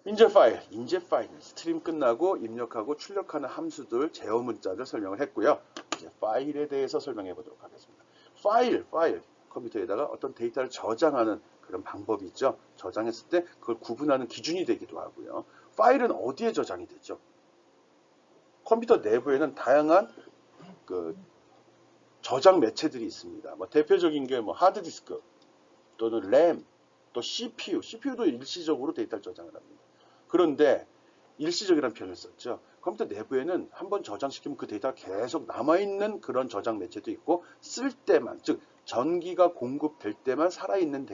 인제 파일은 스트림 끝나고 입력하고 출력하는 함수들, 제어 문자들 설명을 했고요. 이제 파일에 대해서 설명해 보도록 하겠습니다. 파일, 컴퓨터에다가 어떤 데이터를 저장하는 그런 방법이 있죠. 저장했을 때 그걸 구분하는 기준이 되기도 하고요. 파일은 어디에 저장이 되죠? 컴퓨터 내부에는 다양한 그 저장 매체들이 있습니다. 뭐 대표적인 게 뭐 하드디스크 또는 램, 또 CPU도 일시적으로 데이터를 저장을 합니다. 그런데 일시적이라는 표현을 썼죠. 컴퓨터 내부에는 한번 저장시키면 그 데이터가 계속 남아있는 그런 저장 매체도 있고, 쓸 때만, 즉 전기가 공급될 때만 살아있는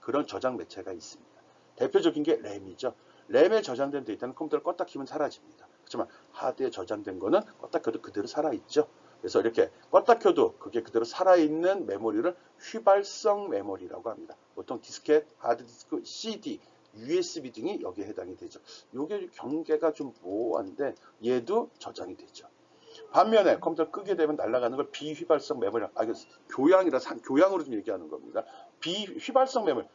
그런 저장 매체가 있습니다. 대표적인 게 램이죠. 램에 저장된 데이터는 컴퓨터를 껐다 키면 사라집니다. 그렇지만 하드에 저장된 거는 껐다 켜도 그대로 살아있죠. 그래서 이렇게 껐다 켜도 그게 그대로 살아있는 메모리를 휘발성 메모리라고 합니다. 보통 디스켓, 하드디스크, CD, USB 등이 여기에 해당이 되죠. 이게 경계가 좀 모호한데 얘도 저장이 되죠. 반면에 컴퓨터 끄게 되면 날아가는 걸 비휘발성 메모리, 교양으로 좀 얘기하는 겁니다. 비휘발성 메모리,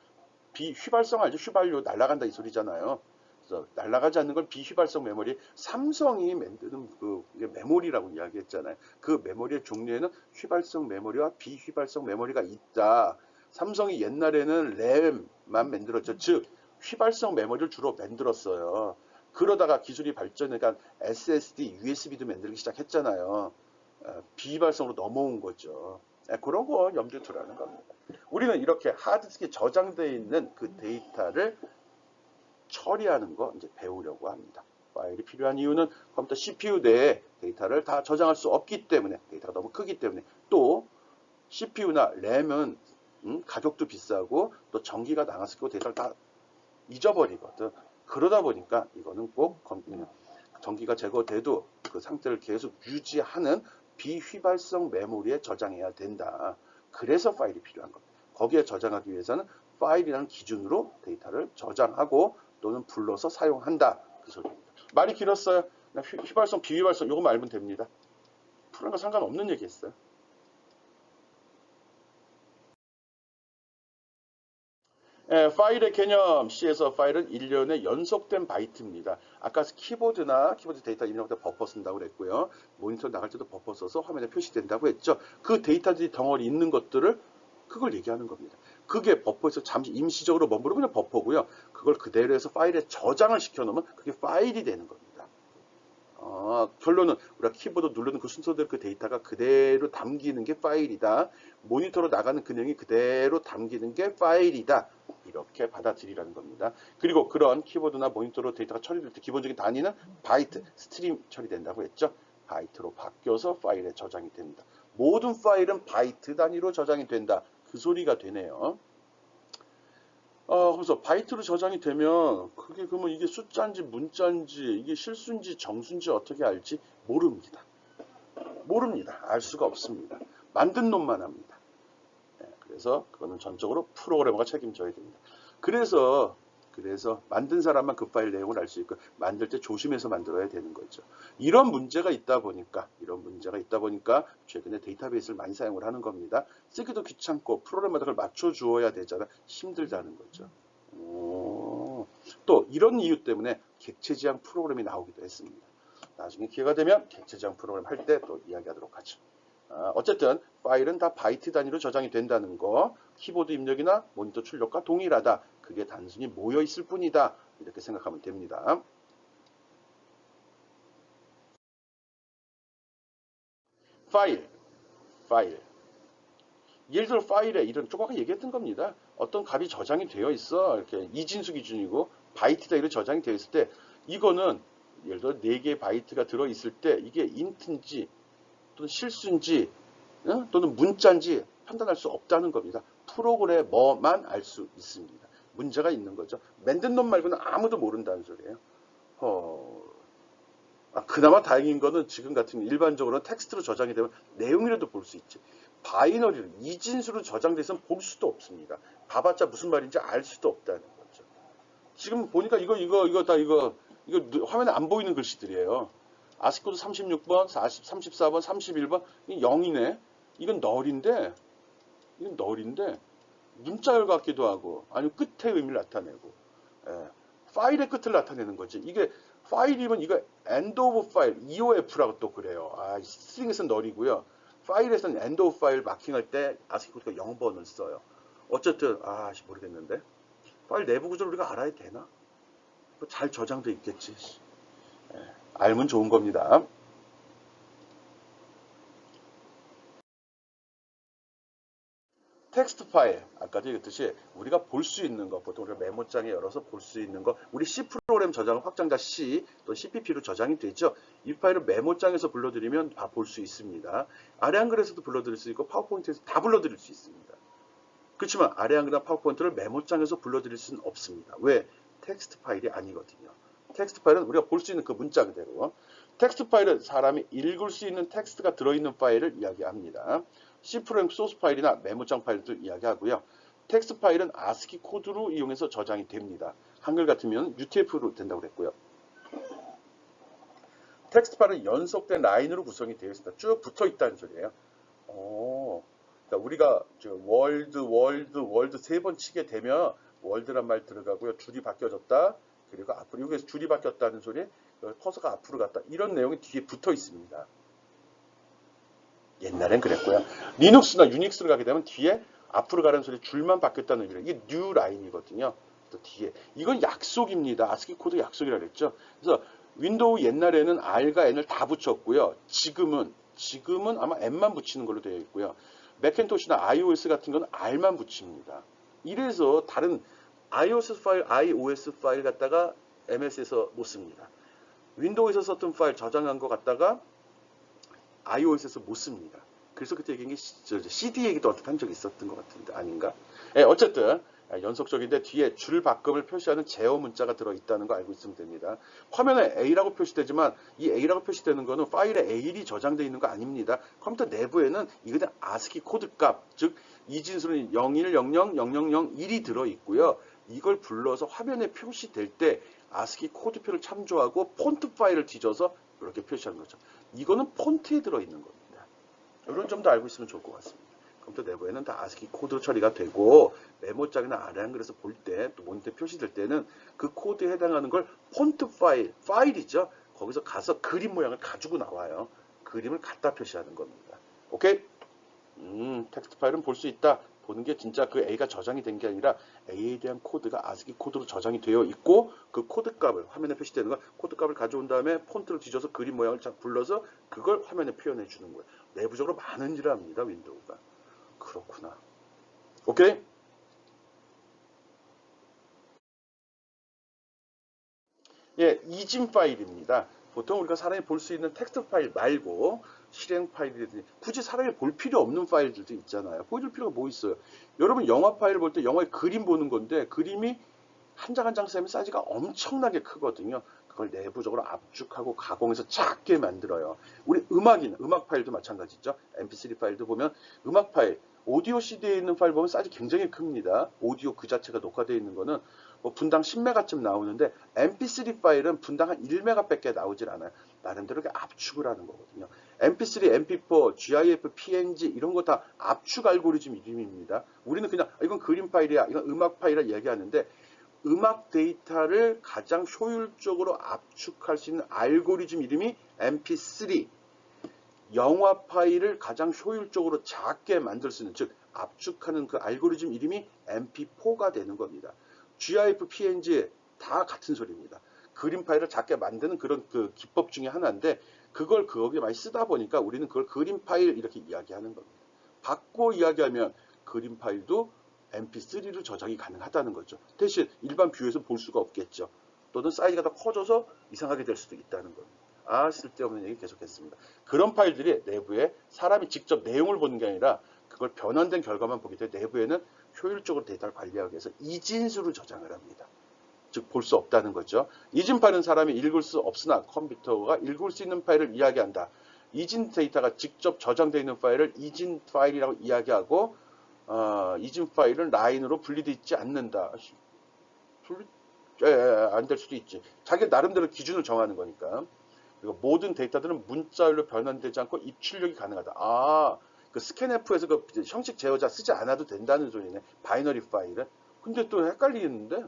비휘발성 알죠? 휘발유 날아간다 이 소리잖아요. 그래서 날아가지 않는 걸 비휘발성 메모리, 삼성이 만드는 그 메모리라고 이야기했잖아요. 그 메모리의 종류에는 휘발성 메모리와 비휘발성 메모리가 있다. 삼성이 옛날에는 램만 만들었죠. 즉 휘발성 메모리를 주로 만들었어요. 그러다가 기술이 발전하니까 SSD, USB도 만들기 시작했잖아요. 비휘발성으로 넘어온 거죠. 그런 거 염두에 두라는 겁니다. 우리는 이렇게 하드디스크에 저장되어 있는 그 데이터를 처리하는 거 이제 배우려고 합니다. 파일이 필요한 이유는 컴퓨터 CPU 내에 데이터를 다 저장할 수 없기 때문에, 데이터가 너무 크기 때문에, 또 CPU나 램은 가격도 비싸고 또 전기가 나갔을 때 데이터를 다 잊어버리거든. 그러다 보니까 이거는 꼭 전기가 제거돼도 그 상태를 계속 유지하는 비휘발성 메모리에 저장해야 된다. 그래서 파일이 필요한 겁니다. 거기에 저장하기 위해서는 파일이라는 기준으로 데이터를 저장하고 또는 불러서 사용한다. 그 소리입니다. 말이 길었어요. 휘발성, 비휘발성 요거만 알면 됩니다. 푸른 거 상관없는 얘기 했어요. 파일의 개념 C에서 파일은 일련의 연속된 바이트입니다. 아까 키보드 데이터 입력할 때 버퍼 쓴다고 그랬고요. 모니터 나갈 때도 버퍼 써서 화면에 표시된다고 했죠. 그 데이터들이 덩어리 있는 것들을 그걸 얘기하는 겁니다. 그게 버퍼에서 잠시 임시적으로 머무르면 버퍼고요. 그걸 그대로 해서 파일에 저장을 시켜놓으면 그게 파일이 되는 겁니다. 결론은 우리가 키보드 누르는 그 순서대로 그 데이터가 그대로 담기는 게 파일이다. 모니터로 나가는 근형이 그대로 담기는 게 파일이다. 이렇게 받아들이라는 겁니다. 그리고 그런 키보드나 모니터로 데이터가 처리될 때 기본적인 단위는 바이트, 스트림 처리된다고 했죠. 바이트로 바뀌어서 파일에 저장이 됩니다. 모든 파일은 바이트 단위로 저장이 된다. 그 소리가 되네요. 그래서 바이트로 저장이 되면 그게 그러면 이게 숫자인지 문자인지 이게 실수인지 정수인지 어떻게 알지? 모릅니다. 알 수가 없습니다. 만든 놈만 합니다. 그래서 그거는 전적으로 프로그래머가 책임져야 됩니다. 그래서 만든 사람만 그 파일 내용을 알 수 있고 만들 때 조심해서 만들어야 되는 거죠. 이런 문제가 있다 보니까 최근에 데이터베이스를 많이 사용을 하는 겁니다. 쓰기도 귀찮고 프로그램마다 그걸 맞춰 주어야 되잖아. 힘들다는 거죠. 또 이런 이유 때문에 객체지향 프로그램이 나오기도 했습니다. 나중에 기회가 되면 객체지향 프로그램 할 때 또 이야기하도록 하죠. 어쨌든 파일은 다 바이트 단위로 저장이 된다는 거, 키보드 입력이나 모니터 출력과 동일하다. 그게 단순히 모여 있을 뿐이다. 이렇게 생각하면 됩니다. 파일. 예를 들어 파일에 이런 조금 아까 얘기했던 겁니다. 어떤 값이 저장이 되어 있어. 이렇게 이진수 기준이고 바이트다 이렇게 저장이 되어 있을 때 이거는 예를 들어 4개의 바이트가 들어 있을 때 이게 인트인지 또는 실수인지 또는 문자인지 판단할 수 없다는 겁니다. 프로그래머만 알 수 있습니다. 문제가 있는 거죠. 만든 놈 말고는 아무도 모른다는 소리예요. 그나마 다행인 거는 지금 같은 일반적으로 텍스트로 저장이 되면 내용이라도 볼 수 있지. 바이너리로 이진수로 저장돼서는 볼 수도 없습니다. 봐봤자 무슨 말인지 알 수도 없다는 거죠. 지금 보니까 이거 화면에 안 보이는 글씨들이에요. 아스코드 36번, 34번, 31번, 이 0이네. 이건 널인데 문자열 같기도 하고, 아니면 끝의 의미를 나타내고, 파일의 끝을 나타내는 거지. 이게 파일이면 이거 end of file, EOF라고 또 그래요. 스트링에서는 널이고요. 파일에서는 end of file 마킹할 때 ASCII 코드가 0번을 써요. 어쨌든 모르겠는데. 파일 내부 구조를 우리가 알아야 되나? 잘 저장돼 있겠지. 알면 좋은 겁니다. 텍스트 파일, 아까도 얘기했듯이 우리가 볼 수 있는 거, 보통 우리가 메모장에 열어서 볼 수 있는 거, 우리 C 프로그램 저장 확장자 C, 또 CPP로 저장이 되죠. 이 파일을 메모장에서 불러드리면 다 볼 수 있습니다. 아래 한글에서도 불러드릴 수 있고 파워포인트에서 다 불러드릴 수 있습니다. 그렇지만 아래 한글이나 파워포인트를 메모장에서 불러드릴 수는 없습니다. 왜? 텍스트 파일이 아니거든요. 텍스트 파일은 우리가 볼 수 있는 그 문자 그대로. 텍스트 파일은 사람이 읽을 수 있는 텍스트가 들어있는 파일을 이야기합니다. C 프로그램 소스 파일이나 메모장 파일도 이야기하고요. 텍스트 파일은 ASCII 코드로 이용해서 저장이 됩니다. 한글 같으면 UTF로 된다고 그랬고요. 텍스트 파일은 연속된 라인으로 구성이 되어 있습니다. 쭉 붙어 있다는 소리예요. 그러니까 우리가 월드 세 번 치게 되면 월드란 말 들어가고요. 줄이 바뀌어졌다. 그리고 앞으로 여기에서 줄이 바뀌었다는 소리, 커서가 앞으로 갔다. 이런 내용이 뒤에 붙어 있습니다. 옛날엔 그랬고요. 리눅스나 유닉스로 가게 되면 뒤에 앞으로 가는 소리 줄만 바뀌었다는 의미로 이게 뉴 라인이거든요. 또 뒤에 이건 약속입니다. ASCII 코드 약속이라고 했죠. 그래서 윈도우 옛날에는 R과 N을 다 붙였고요. 지금은 아마 N만 붙이는 걸로 되어 있고요. 맥킨토시나 iOS 같은 건 R만 붙입니다. 이래서 다른 iOS 파일 갖다가 MS에서 못 씁니다. 윈도우에서 썼던 파일 저장한 거 갖다가 iOS에서 못 씁니다. 그래서 그때 얘기한 게 CD 얘기도 어떻게 한 적이 있었던 것 같은데 아닌가? 어쨌든 연속적인데 뒤에 줄 바꿈을 표시하는 제어 문자가 들어있다는 거 알고 있으면 됩니다. 화면에 A라고 표시되지만 이 A라고 표시되는 거는 파일에 A일이 저장되어 있는 거 아닙니다. 컴퓨터 내부에는 이거 그냥 ASCII 코드 값, 즉 이진수는 01000001이 들어있고요. 이걸 불러서 화면에 표시될 때 ASCII 코드표를 참조하고 폰트 파일을 뒤져서 이렇게 표시하는 거죠. 이거는 폰트에 들어있는 겁니다. 이런 점도 알고 있으면 좋을 것 같습니다. 컴퓨터 내부에는 다 ASCII 코드 처리가 되고 메모장이나 아래 한글에서 볼 때 또 모니터에 표시될 때는 그 코드에 해당하는 걸 폰트 파일이죠. 거기서 가서 그림 모양을 가지고 나와요. 그림을 갖다 표시하는 겁니다. 오케이? 텍스트 파일은 볼 수 있다. 보는 게 진짜 그 A가 저장이 된 게 아니라 A에 대한 코드가 ASCII 코드로 저장이 되어 있고 그 코드 값을 화면에 표시되는 거 코드 값을 가져온 다음에 폰트를 뒤져서 그림 모양을 불러서 그걸 화면에 표현해 주는 거예요. 내부적으로 많은 일을 합니다. 윈도우가. 그렇구나. 오케이? 예, 이진 파일입니다. 보통 우리가 사람이 볼 수 있는 텍스트 파일 말고 실행 파일이라든지 굳이 사람이 볼 필요 없는 파일들도 있잖아요. 보여줄 필요가 뭐 있어요? 여러분 영화 파일을 볼 때 영화의 그림 보는 건데 그림이 한 장 한 장 쌓이면 사이즈가 엄청나게 크거든요. 그걸 내부적으로 압축하고 가공해서 작게 만들어요. 우리 음악 파일도 마찬가지죠. mp3 파일도 보면 음악 파일, 오디오 CD에 있는 파일 보면 사이즈 굉장히 큽니다. 오디오 그 자체가 녹화되어 있는 거는 뭐 분당 10메가쯤 나오는데 mp3 파일은 분당 한 1메가밖에 나오질 않아요. 나름대로 이렇게 압축을 하는 거거든요. mp3, mp4, gif, png 이런 거 다 압축 알고리즘 이름입니다. 우리는 그냥 이건 그림 파일이야, 이건 음악 파일이라 얘기하는데 음악 데이터를 가장 효율적으로 압축할 수 있는 알고리즘 이름이 mp3. 영화 파일을 가장 효율적으로 작게 만들 수 있는, 즉 압축하는 그 알고리즘 이름이 mp4가 되는 겁니다. gif, png 다 같은 소리입니다. 그림 파일을 작게 만드는 그런 그 기법 중에 하나인데 그걸 거기에 많이 쓰다 보니까 우리는 그걸 그림 파일 이렇게 이야기하는 겁니다. 바꿔 이야기하면 그림 파일도 mp3로 저장이 가능하다는 거죠. 대신 일반 뷰에서 볼 수가 없겠죠. 또는 사이즈가 더 커져서 이상하게 될 수도 있다는 겁니다. 쓸데없는 얘기 계속했습니다. 그런 파일들이 내부에 사람이 직접 내용을 보는 게 아니라 그걸 변환된 결과만 보기 때문에 내부에는 효율적으로 데이터를 관리하기 위해서 이진수로 저장을 합니다. 즉 볼 수 없다는 거죠. 이진 파일은 사람이 읽을 수 없으나 컴퓨터가 읽을 수 있는 파일을 이야기한다. 이진 데이터가 직접 저장되어 있는 파일을 이진 파일이라고 이야기하고 이진 파일은 라인으로 분리되어 있지 않는다. 안 될 수도 있지. 자기 나름대로 기준을 정하는 거니까. 그리고 모든 데이터들은 문자열로 변환되지 않고 입출력이 가능하다. 그 스캔F에서 그 형식 제어자 쓰지 않아도 된다는 소리네. 바이너리 파일은. 근데 또 헷갈리겠는데?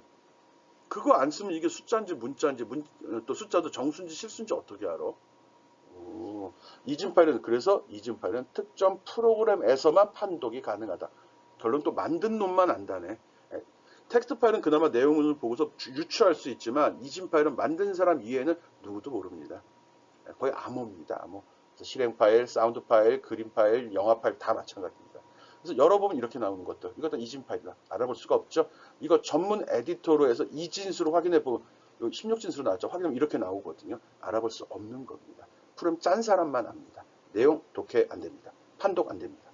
그거 안 쓰면 이게 숫자인지 문자인지 또 숫자도 정수인지 실수인지 어떻게 알아? 이진 파일은 그래서 이진 파일은 특정 프로그램에서만 판독이 가능하다. 결론 또 만든 놈만 안다네. 텍스트 파일은 그나마 내용을 보고서 유추할 수 있지만 이진 파일은 만든 사람 이외에는 누구도 모릅니다. 거의 암호입니다. 암호. 실행 파일, 사운드 파일, 그림 파일, 영화 파일 다 마찬가지입니다. 그래서 열어보면 이렇게 나오는 것들. 이것도 이진 파일이다. 알아볼 수가 없죠. 이거 전문 에디터로 해서 이진수로 확인해보면 16진수로 나왔죠. 확인하면 이렇게 나오거든요. 알아볼 수 없는 겁니다. 프로그램 짠 사람만 압니다. 내용 독해 안 됩니다. 판독 안 됩니다.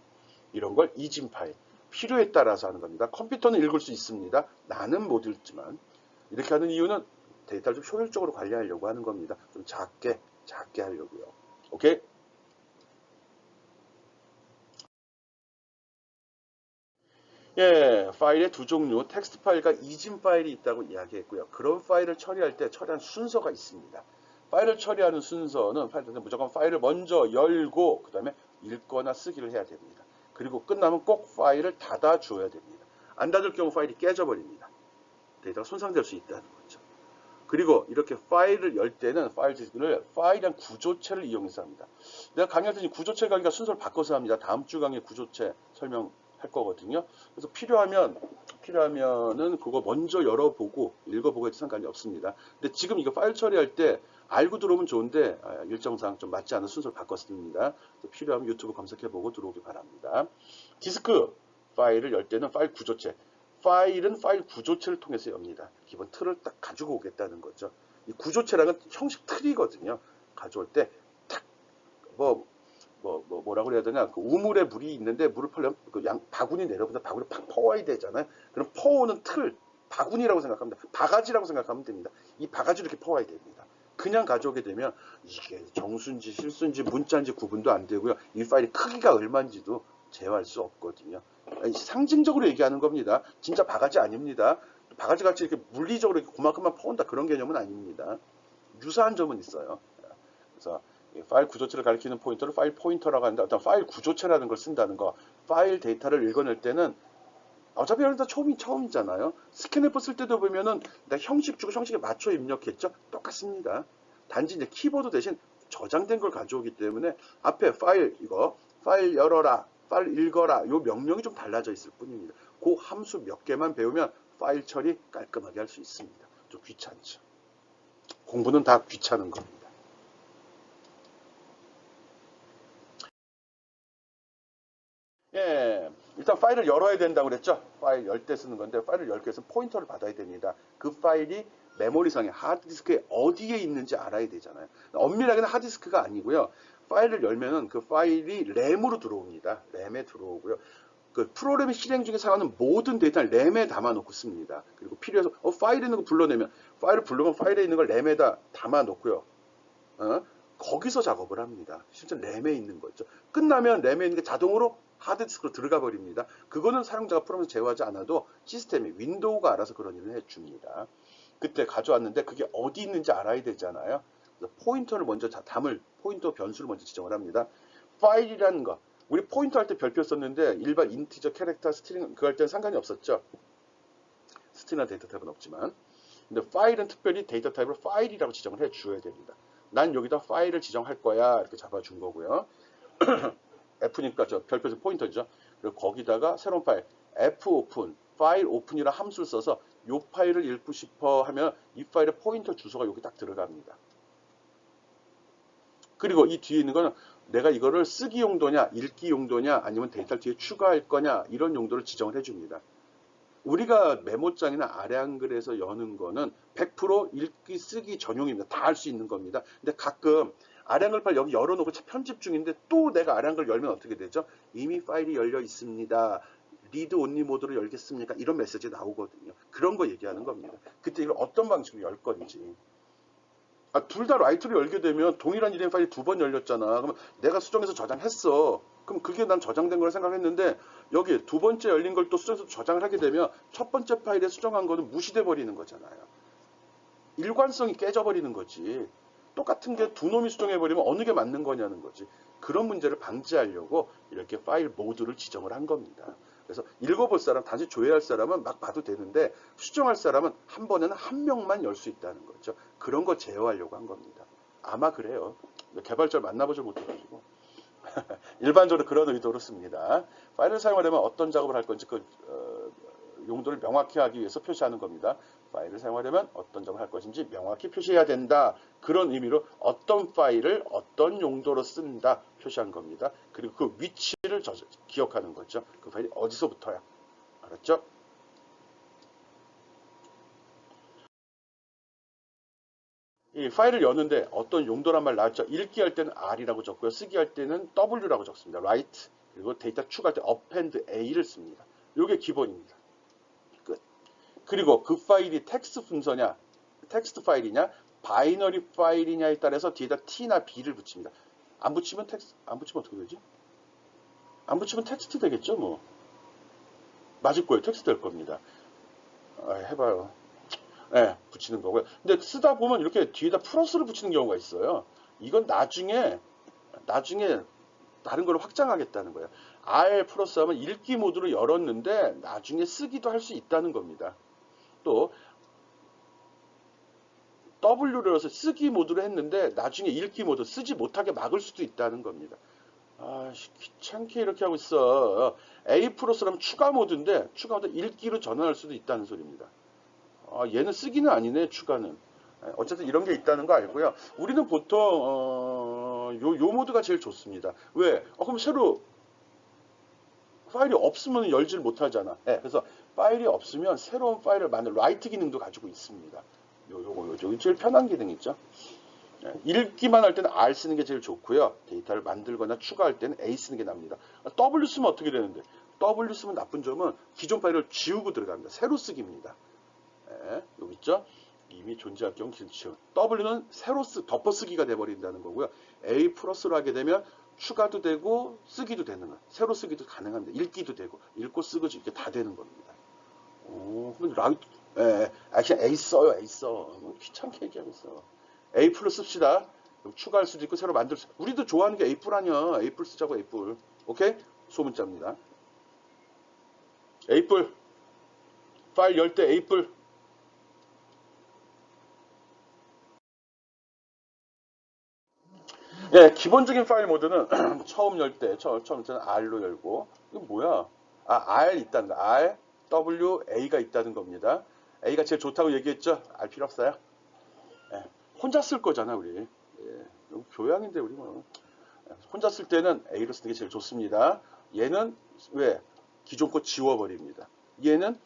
이런 걸 이진 파일. 필요에 따라서 하는 겁니다. 컴퓨터는 읽을 수 있습니다. 나는 못 읽지만. 이렇게 하는 이유는 데이터를 좀 효율적으로 관리하려고 하는 겁니다. 좀 작게 하려고요. 오케이? 예, 파일의 두 종류, 텍스트 파일과 이진 파일이 있다고 이야기했고요. 그런 파일을 처리할 때 처리한 순서가 있습니다. 파일을 처리하는 순서는 무조건 파일을 먼저 열고 그 다음에 읽거나 쓰기를 해야 됩니다. 그리고 끝나면 꼭 파일을 닫아 주어야 됩니다. 안 닫을 경우 파일이 깨져버립니다. 데이터가 손상될 수 있다는 거죠. 그리고 이렇게 파일을 열 때는 파일이란 구조체를 이용해서 합니다. 내가 강의할 때 구조체 강의가 순서를 바꿔서 합니다. 다음 주 강의 구조체 설명할 거거든요. 그래서 필요하면은 그거 먼저 열어보고 읽어보고 해도 상관이 없습니다. 근데 지금 이거 파일 처리할 때 알고 들어오면 좋은데 일정상 좀 맞지 않은 순서를 바꿨습니다. 필요하면 유튜브 검색해보고 들어오기 바랍니다. 디스크 파일을 열 때는 파일 구조체. 파일은 파일 구조체를 통해서 엽니다. 기본 틀을 딱 가지고 오겠다는 거죠. 이 구조체랑은 형식 틀이거든요. 가져올 때 탁 뭐라고 해야 되냐, 그 우물에 물이 있는데 물을 퍼려면 그 바구니 내려보다 바구니 팍 퍼와야 되잖아요. 그럼 퍼오는 틀, 바구니라고 생각합니다. 바가지라고 생각하면 됩니다. 이 바가지를 이렇게 퍼와야 됩니다. 그냥 가져오게 되면 이게 정수인지 실수인지 문자인지 구분도 안 되고요. 이 파일의 크기가 얼마인지도 제어할 수 없거든요. 상징적으로 얘기하는 겁니다. 진짜 바가지 아닙니다. 바가지 같이 이렇게 물리적으로 이렇게 그만큼만 퍼온다 그런 개념은 아닙니다. 유사한 점은 있어요. 그래서 파일 구조체를 가리키는 포인터를 파일 포인터라고 하는데 어떤 파일 구조체라는 걸 쓴다는 거. 파일 데이터를 읽어낼 때는 어차피 여러분 다 처음이잖아요. 스캔F 쓸 때도 보면은 내가 형식 주고 형식에 맞춰 입력했죠. 똑같습니다. 단지 이제 키보드 대신 저장된 걸 가져오기 때문에 앞에 파일 열어라, 파일 읽어라 요 명령이 좀 달라져 있을 뿐입니다. 그 함수 몇 개만 배우면 파일 처리 깔끔하게 할 수 있습니다. 좀 귀찮죠. 공부는 다 귀찮은 겁니다. 예, 일단 파일을 열어야 된다고 그랬죠. 파일 열 때 쓰는 건데 파일을 열 때 위해서 포인터를 받아야 됩니다. 그 파일이 메모리상에 하드디스크에 어디에 있는지 알아야 되잖아요. 엄밀하게는 하드디스크가 아니고요. 파일을 열면은 그 파일이 램으로 들어옵니다. 램에 들어오고요. 그 프로그램이 실행 중에 사용하는 모든 데이터를 램에 담아놓고 씁니다. 그리고 필요해서 파일에 있는 거 불러내면 파일을 불러면 파일에 있는 걸 램에다 담아놓고요. 거기서 작업을 합니다. 실제 램에 있는 거죠. 끝나면 램에 있는 게 자동으로 하드디스크로 들어가 버립니다. 그거는 사용자가 프로그램에서 제어하지 않아도 시스템이 윈도우가 알아서 그런 일을 해줍니다. 그때 가져왔는데 그게 어디 있는지 알아야 되잖아요. 그래서 포인터를 먼저 담을 포인터 변수를 먼저 지정을 합니다. 파일이라는 거 우리 포인터 할 때 별표 썼는데 일반 인티저, 캐릭터, 스트링 그거 할 때는 상관이 없었죠. 스트링이나 데이터 타입은 없지만 근데 파일은 특별히 데이터 타입을 파일이라고 지정을 해 주어야 됩니다. 난 여기다 파일을 지정할 거야 이렇게 잡아준 거고요. F니까 저 별표에서 포인터죠. 그리고 거기다가 새로운 파일 F 오픈, 파일 오픈이라 함수를 써서 이 파일을 읽고 싶어 하면 이 파일의 포인터 주소가 여기 딱 들어갑니다. 그리고 이 뒤에 있는 거는 내가 이거를 쓰기 용도냐, 읽기 용도냐, 아니면 데이터를 뒤에 추가할 거냐 이런 용도를 지정을 해줍니다. 우리가 메모장이나 아래 한글에서 여는 거는 100% 읽기, 쓰기 전용입니다. 다 할 수 있는 겁니다. 근데 가끔 아래 한글 파일 여기 열어놓고 편집 중인데 또 내가 아래 한글 열면 어떻게 되죠? 이미 파일이 열려 있습니다. 리드 온리 모드로 열겠습니까? 이런 메시지 나오거든요. 그런 거 얘기하는 겁니다. 그때 이걸 어떤 방식으로 열 건지. 둘 다 라이트로 열게 되면 동일한 이름 파일이 두 번 열렸잖아. 그러면 내가 수정해서 저장했어. 그럼 그게 난 저장된 걸 생각했는데 여기 두 번째 열린 걸 또 수정해서 저장을 하게 되면 첫 번째 파일에 수정한 거는 무시돼 버리는 거잖아요. 일관성이 깨져버리는 거지. 똑같은 게 두 놈이 수정해버리면 어느 게 맞는 거냐는 거지. 그런 문제를 방지하려고 이렇게 파일 모드를 지정을 한 겁니다. 그래서 읽어볼 사람, 단지 조회할 사람은 막 봐도 되는데 수정할 사람은 한 번에는 한 명만 열 수 있다는 거죠. 그런 거 제어하려고 한 겁니다. 아마 그래요. 개발자를 만나보지 못해가지고. 일반적으로 그런 의도로 씁니다. 파일을 사용하려면 어떤 작업을 할 건지 그 용도를 명확히 하기 위해서 표시하는 겁니다. 파일을 사용하려면 어떤 작업을 할 것인지 명확히 표시해야 된다. 그런 의미로 어떤 파일을 어떤 용도로 쓴다 표시한 겁니다. 그리고 그 위치를 기억하는 거죠. 그 파일이 어디서부터야. 알았죠? 이 파일을 여는데 어떤 용도란 말 나왔죠? 읽기 할 때는 R이라고 적고요. 쓰기 할 때는 W라고 적습니다. Write. 그리고 데이터 추가할 때 append A를 씁니다. 이게 기본입니다. 끝. 그리고 그 파일이 텍스트 문서냐, 텍스트 파일이냐, 바이너리 파일이냐에 따라서 뒤에다 T나 B를 붙입니다. 안 붙이면 안 붙이면 어떻게 되지? 안 붙이면 텍스트 되겠죠, 뭐. 맞을 거예요. 텍스트 될 겁니다. 해봐요. 네, 붙이는 거고요. 근데 쓰다 보면 이렇게 뒤에다 플러스를 붙이는 경우가 있어요. 이건 나중에 다른 걸로 확장하겠다는 거예요. R 플러스 하면 읽기 모드로 열었는데 나중에 쓰기도 할 수 있다는 겁니다. 또 W를 넣어서 쓰기 모드로 했는데 나중에 읽기 모드 쓰지 못하게 막을 수도 있다는 겁니다. 귀찮게 이렇게 하고 있어. A 플러스라면 추가 모드인데 추가 모드 읽기로 전환할 수도 있다는 소리입니다. 얘는 쓰기는 아니네, 추가는. 어쨌든 이런 게 있다는 거 알고요. 우리는 보통 요 모드가 제일 좋습니다. 왜? 그럼 새로 파일이 없으면 열지를 못하잖아. 그래서 파일이 없으면 새로운 파일을 만들 라이트 기능도 가지고 있습니다. 요거 제일 편한 기능이죠. 읽기만 할 때는 R 쓰는 게 제일 좋고요. 데이터를 만들거나 추가할 때는 A 쓰는 게 납니다. W 쓰면 어떻게 되는데? W 쓰면 나쁜 점은 기존 파일을 지우고 들어갑니다. 새로 쓰기입니다. 여기 있죠? 이미 존재할 경우 지워. W는 새로 덮어쓰기가 돼버린다는 거고요. A 플러스로 하게 되면 추가도 되고 쓰기도 되는 거예요. 새로 쓰기도 가능합니다. 읽기도 되고 읽고 쓰고 이렇게 다 되는 겁니다. 그럼 그냥 A 써요. A 써. 귀찮게 얘기하고 있어. A 풀 씁시다. 추가할 수도 있고 새로 만들 수. 우리도 좋아하는 게 A 뿔 아니야. A 뿔 쓰자고 A 뿔. 오케이? 소문자입니다. A 뿔. 파일 열 때 A 뿔. 기본적인 파일 모드는 처음 열 때, 처음 때는 R로 열고, 이거 뭐야? R 있다는 거. R, W, A가 있다는 겁니다. A가 제일 좋다고 얘기했죠? R 필요 없어요. 혼자 쓸 거잖아, 우리. 교양인데, 우리 뭐. 혼자 쓸 때는 A로 쓰는 게 제일 좋습니다. 얘는 왜? 기존 거 지워버립니다. 얘는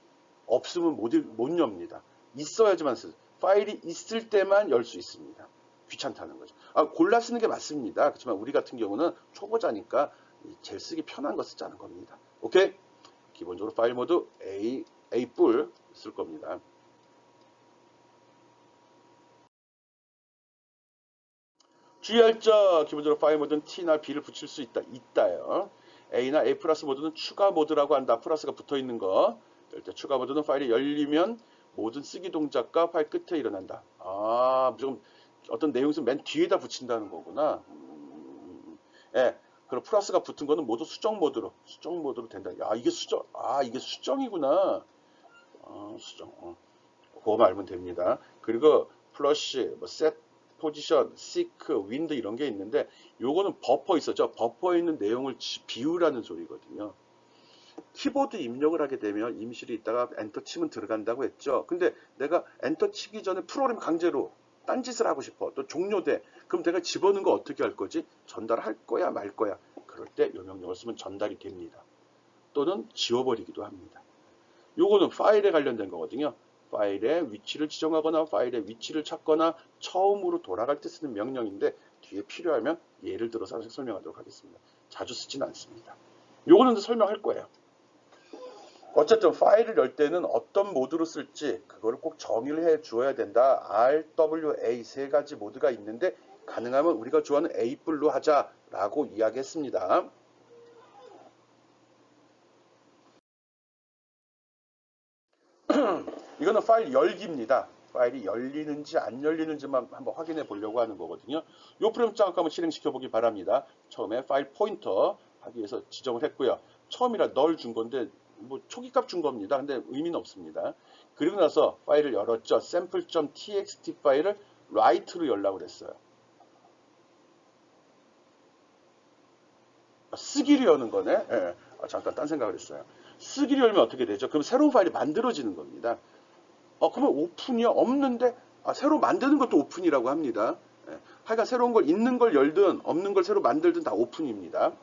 없으면 못 엽니다. 있어야지만 파일이 있을 때만 열 수 있습니다. 귀찮다는 거죠. 골라 쓰는 게 맞습니다. 그렇지만 우리 같은 경우는 초보자니까 제일 쓰기 편한 거 쓰자는 겁니다. 오케이? 기본적으로 파일 모드 A 뿔 쓸 겁니다. 주의할 점, 기본적으로 파일 모드는 T나 B를 붙일 수 있다요. A나 A 플러스 모드는 추가 모드라고 한다. 플러스가 붙어 있는 거. 이럴 추가 모드는 파일이 열리면 모든 쓰기 동작과 파일 끝에 일어난다. 무조건 어떤 내용을 맨 뒤에다 붙인다는 거구나. 그럼 플러스가 붙은 거는 모두 수정 모드로 된다. 이게 수정이구나. 수정. 그거만 알면 됩니다. 그리고 플러시, 셋 포지션, 시크, 윈드 이런 게 있는데 요거는 버퍼 있었죠. 버퍼에 있는 내용을 비우라는 소리거든요. 키보드 입력을 하게 되면 임시로 있다가 엔터 치면 들어간다고 했죠. 근데 내가 엔터 치기 전에 프로그램 강제로 딴짓을 하고 싶어. 또 종료돼. 그럼 내가 집어넣은 거 어떻게 할 거지? 전달할 거야 말 거야. 그럴 때 요 명령을 쓰면 전달이 됩니다. 또는 지워버리기도 합니다. 요거는 파일에 관련된 거거든요. 파일의 위치를 지정하거나 파일의 위치를 찾거나 처음으로 돌아갈 때 쓰는 명령인데 뒤에 필요하면 예를 들어서 설명하도록 하겠습니다. 자주 쓰진 않습니다. 요거는 설명할 거예요. 어쨌든 파일을 열 때는 어떤 모드로 쓸지 그거를 꼭 정의를 해 주어야 된다. R, W, A 세 가지 모드가 있는데 가능하면 우리가 좋아하는 A 뿔로 하자라고 이야기했습니다. 이거는 파일 열기입니다. 파일이 열리는지 안 열리는지만 한번 확인해 보려고 하는 거거든요. 이 프로그램 잠깐 실행시켜 보기 바랍니다. 처음에 파일 포인터 하기 위해서 지정을 했고요. 처음이라 널 준 건데 뭐 초기값 준 겁니다. 근데 의미는 없습니다. 그리고 나서 파일을 열었죠. sample.txt 파일을 write로 열라고 그랬어요. 쓰기를 여는 거네. 예. 잠깐 딴 생각을 했어요. 쓰기를 열면 어떻게 되죠? 그럼 새로운 파일이 만들어지는 겁니다. 그러면 오픈이요? 없는데 새로 만드는 것도 오픈이라고 합니다. 예. 하여간 새로운 걸 있는 걸 열든 없는 걸 새로 만들든 다 오픈입니다.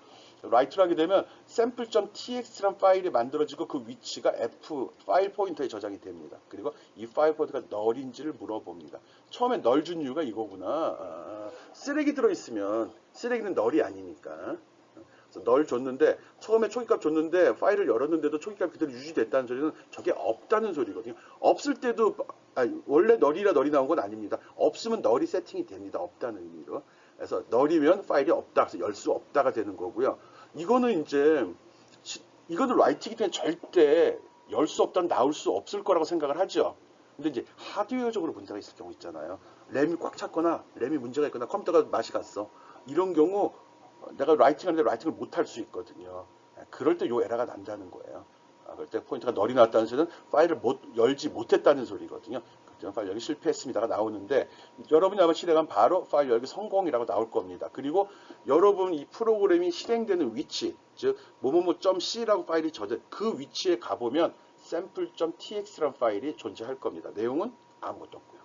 라이트를 하게 되면 sample.txt란 파일이 만들어지고 그 위치가 f 파일 포인터에 저장이 됩니다. 그리고 이 파일 포인터가 널인지를 물어봅니다. 처음에 널 준 이유가 이거구나. 쓰레기 들어있으면 쓰레기는 널이 아니니까. 널 줬는데 처음에 초기값 줬는데 파일을 열었는데도 초기값이 그대로 유지됐다는 소리는 저게 없다는 소리거든요. 없을 때도 원래 널이라 널이 나온 건 아닙니다. 없으면 널이 세팅이 됩니다. 없다는 의미로. 그래서 널이면 파일이 없다. 그래서 열 수 없다가 되는 거고요. 이거는 이제 이거는 라이트이기 때문에 절대 열 수 없다는 나올 수 없을 거라고 생각을 하죠. 근데 이제 하드웨어적으로 문제가 있을 경우 있잖아요. 램이 꽉 찼거나 램이 문제가 있거나 컴퓨터가 맛이 갔어. 이런 경우 내가 라이팅하는데 라이팅을 못 할 수 있거든요. 그럴 때 요 에러가 난다는 거예요. 그럴 때 포인트가 널이 났다는 소리는 파일을 열지 못했다는 소리거든요. 그때 파일 열기 실패했습니다가 나오는데 여러분이 아마 실행하면 바로 파일 열기 성공이라고 나올 겁니다. 그리고 여러분 이 프로그램이 실행되는 위치, 즉 뭐뭐뭐.c라고 파일이 저장 그 위치에 가보면 sample.txt라는 파일이 존재할 겁니다. 내용은 아무것도 없고요.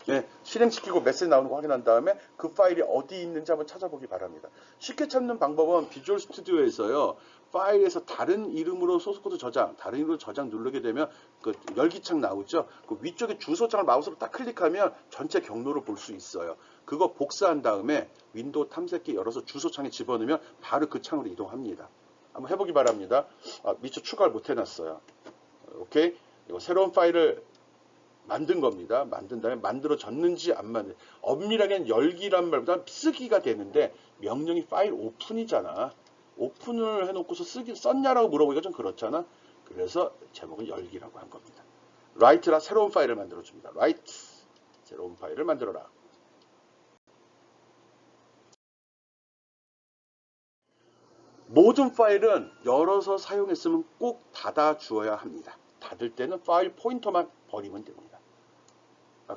네, 실행시키고 메시지 나오는 거 확인한 다음에 그 파일이 어디 있는지 한번 찾아보기 바랍니다. 쉽게 찾는 방법은 비주얼 스튜디오에서요. 파일에서 다른 이름으로 소스코드 저장, 다른 이름으로 저장 누르게 되면 그 열기창 나오죠. 그 위쪽에 주소창을 마우스로 딱 클릭하면 전체 경로를 볼 수 있어요. 그거 복사한 다음에 윈도우 탐색기 열어서 주소창에 집어넣으면 바로 그 창으로 이동합니다. 한번 해보기 바랍니다. 미처 추가를 못 해놨어요. 오케이? 이거 새로운 파일을 만든 겁니다. 만든 다음에 만들어졌는지 안 만든. 엄밀하게는 열기란 말보다 쓰기가 되는데 명령이 파일 오픈이잖아. 오픈을 해놓고서 썼냐라고 물어보기가 좀 그렇잖아. 그래서 제목은 열기라고 한 겁니다. write라 새로운 파일을 만들어줍니다. write 새로운 파일을 만들어라. 모든 파일은 열어서 사용했으면 꼭 닫아 주어야 합니다. 닫을 때는 파일 포인터만 버리면 됩니다.